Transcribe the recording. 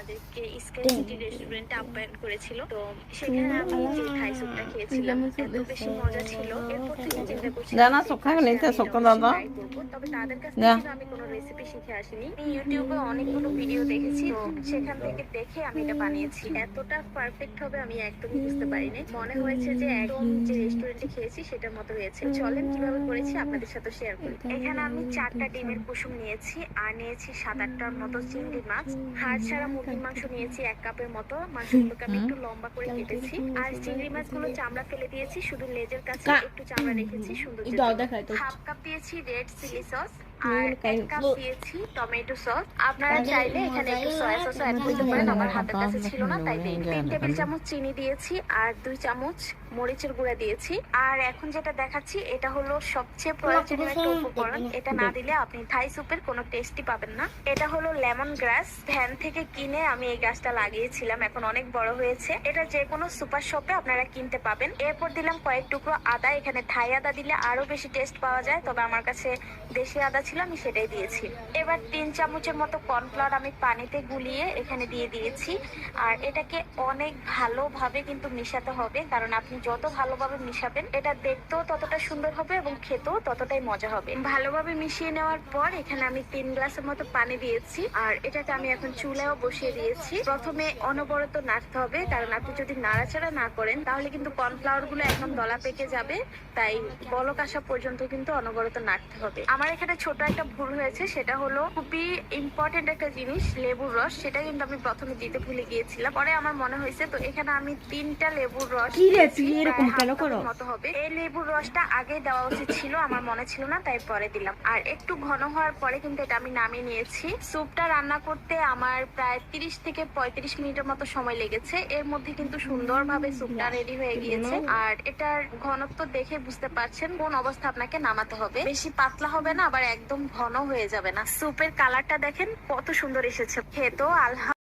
আমাদেরকে sky city রেস্টুরেন্টে আপ্যায়ন করেছিল। তো সেখানে আমি যে থাই স্যুপটা খেয়েছিলাম এত বেশি মজা ছিল, এরপর থেকে চিন্তা করছিলাম যে ফার্স্টে আমি এটা অবশ্যই ট্রাই করবো। তবে তাদের কাছ থেকে কিন্তু আমি কোনো রেসিপি শিখে আসিনি, আমি ইউটিউবে অনেকগুলো ভিডিও দেখেছি, তো সেখান থেকে দেখে আমি এটা বানিয়েছি। এতটা পারফেক্ট হবে আমি একদমই বুঝতে পারিনি, মনে হয়েছে যে একদম যে রেস্টুরেন্টে খেয়েছি সেটার মতো হয়েছে। চলেন কিভাবে করেছি আপনাদের সাথে শেয়ার করি। এখানে আমি 4টা ডিমের কুসুম নিয়েছি, আর নিয়েছি 7-8টার মতো চিংড়ি মাছ, হাড় ছাড়া মুরগির মাংস নিয়েছি 1 কাপের মতো। মাংসগুলোকে আমি একটু লম্বা করে কেটেছি, আর চিংড়ি মাছগুলো চামড়া ফেলে দিয়েছি, শুধু লেজের কাছে একটু চামড়া রেখেছি সুন্দর। 1/2 কাপ দিয়েছি রেড চিলি সস, আর 1 কাপ দিয়েছি টমেটো সস। আপনারা চাইলে এখানে একটু সয়া সস অ্যাড করতে পারেন, আমার হাতের কাছে ছিল না তাই দেইনি। 3 টেবিল চামচ চিনি দিয়েছি, আর 2 চামচ মরিচের গুঁড়া দিয়েছি। আর এখন যেটা দেখাচ্ছি এটা হলো সবচেয়ে প্রয়োজনীয় একটা উপকরণ, এটা না দিলে আপনি থাই স্যুপের কোনো টেস্টই পাবেন না। এটা হলো লেমন গ্রাস, ভ্যান থেকে কিনে আমি এই গাছটা লাগিয়েছিলাম, এখন অনেক বড় হয়েছে। এটা যে কোনো সুপার শপে আপনারা কিনতে পাবেন। এরপর দিলাম কয়েক টুকরো আদা, এখানে থাই আদা দিলে আরো বেশি টেস্ট পাওয়া যায়, তবে আমার কাছে দেশি আদা ছিল আমি সেটাই দিয়েছি। এবার 3 চামচের মতো কর্নফ্লাওয়ার আমি পানিতে গুলিয়ে এখানে দিয়ে দিয়েছি, আর এটাকে অনেক ভালোভাবে কিন্তু মিশাতে হবে, কারণ আপনি যত ভালোভাবে মিশাবেন এটা দেখতেও ততটা সুন্দর হবে এবং খেতেও ততটাই মজা হবে। ভালোভাবে মিশিয়ে নেওয়ার পর এখানে আমি 3 গ্লাসের মতো পানি দিয়েছি, আর এটাকে আমি এখন চুলায়ও বসিয়ে দিয়েছি। প্রথমে অনবরত নাড়তে হবে, কারণ আপনি যদি নাড়াচাড়া না করেন তাহলে কিন্তু কর্নফ্লাওয়ার গুলো একদম দলা পেকে যাবে, তাই বলক আসা পর্যন্ত কিন্তু অনবরত নাড়তে হবে। আমার এখানে ছোট একটা ভুল হয়েছে, সেটা হলো খুবই ইম্পর্টেন্ট একটা জিনিস, লেবুর রস, সেটা কিন্তু আমি প্রথমে দিতে ভুলে গিয়েছিলাম, পরে আমার মনে হয়েছে। তো এখানে আমি 3টা লেবুর রস মতো হবে। এই লেবুর রসটা আগে দেওয়া উচিত ছিল, আমার মনে ছিল না তাই পরে দিলাম। আর একটু ঘন হওয়ার পরে কিন্তু এটা আমি নামিয়ে নিয়েছি। স্যুপটা রান্না করতে আমার প্রায় 30 থেকে 35 মিনিটের মতো সময় লেগেছে। এর মধ্যে কিন্তু সুন্দরভাবে স্যুপটা রেডি হয়ে গিয়েছে, আর এটার ঘনত্ব দেখে বুঝতে পারছেন কোন অবস্থা আপনাকে নামাতে হবে। বেশি পাতলা হবে না, আবার একদম ঘন হয়ে যাবে না। স্যুপের কালারটা দেখেন কত সুন্দর এসেছে, খেতেও